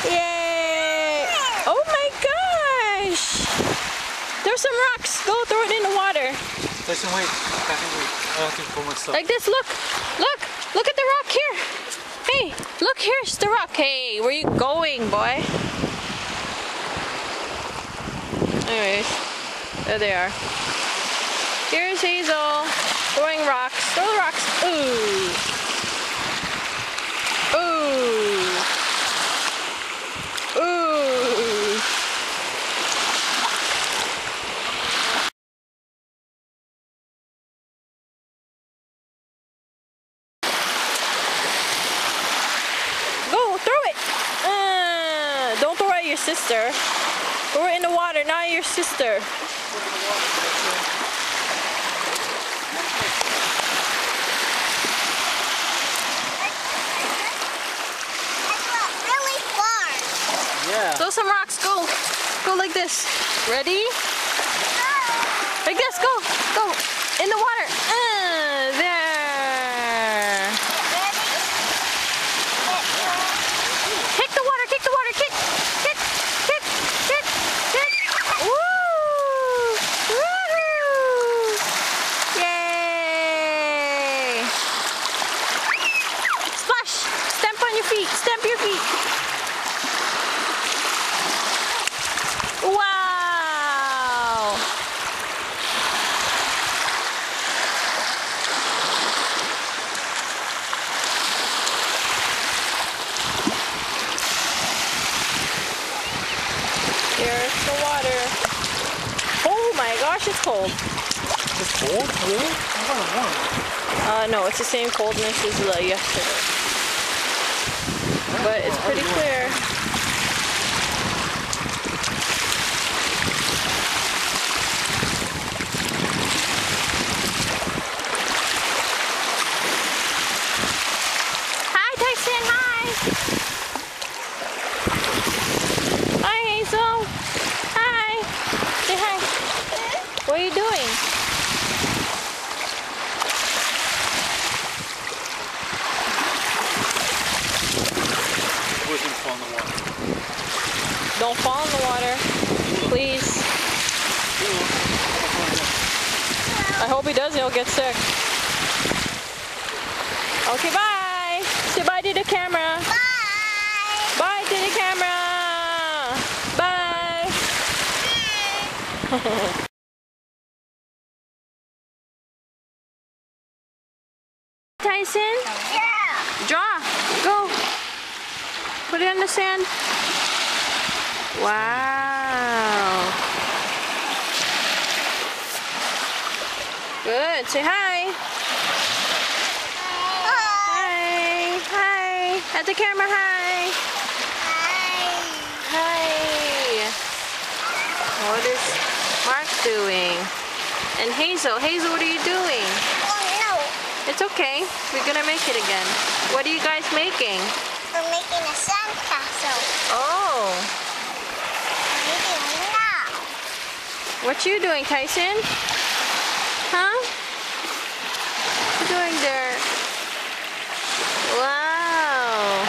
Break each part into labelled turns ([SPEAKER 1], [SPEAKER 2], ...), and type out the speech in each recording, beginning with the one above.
[SPEAKER 1] Yay! Oh my gosh! There's some rocks. Go throw it in the water.
[SPEAKER 2] Tyson, wait. Kathy, wait. I have to pull my stuff.
[SPEAKER 1] Like this. Look. Look. Look at the rock here. Hey, look. Here's the rock. Hey, where you going, boy? Anyways, there they are. Here's Hazel throwing rocks. Throw the rocks. Ooh. Ooh. Ooh. Go, throw it. Don't throw it at your sister. Throw it in the water, not your sister.
[SPEAKER 2] Yeah.
[SPEAKER 1] Throw some rocks. Go. Go like this. Ready? Like this. Go. Go. In the water. There. Kick the water. Kick the water. Kick. Kick. Kick. Kick. Kick. Woo! Woo! Yay! Splash. Stamp on your feet. Stamp your feet. Wow! Here's the water. Oh my gosh, it's cold.
[SPEAKER 2] It's cold? Really? I'm kind of warm.
[SPEAKER 1] No, it's the same coldness as yesterday. But it's pretty clear. Hi, Tyson. Hi. Hi, Hazel. Hi. Say hi. What are you doing?
[SPEAKER 2] Wouldn't fall in the water.
[SPEAKER 1] Don't fall in the water, please. I hope he doesn't, he'll get sick. Okay, bye. Say bye to the camera.
[SPEAKER 3] Bye.
[SPEAKER 1] Bye to the camera. Bye. Tyson,
[SPEAKER 3] Yeah.
[SPEAKER 1] draw. Go. Put it in the sand. Wow. Good. Say hi. Hi. Hi. At the camera, hi. Hi. What is Mark doing? And Hazel. Hazel, what are you doing?
[SPEAKER 3] Oh no.
[SPEAKER 1] It's okay. We're gonna make it again. What are you guys making?
[SPEAKER 3] We're making a sandcastle.
[SPEAKER 1] Oh.
[SPEAKER 3] What are you doing now?
[SPEAKER 1] What you doing, Tyson? Huh? What you doing there? Wow.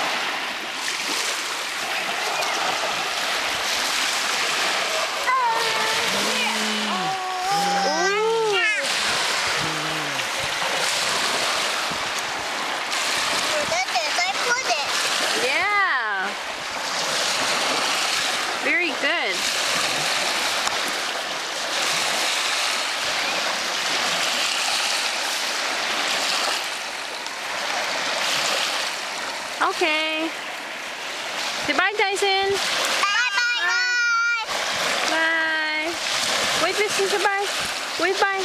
[SPEAKER 1] Ooh.
[SPEAKER 3] I put it.
[SPEAKER 1] Yeah. Very good. Okay. Goodbye, Tyson.
[SPEAKER 3] Bye.
[SPEAKER 1] Bye. Wave Vincent, goodbye. Wave bye.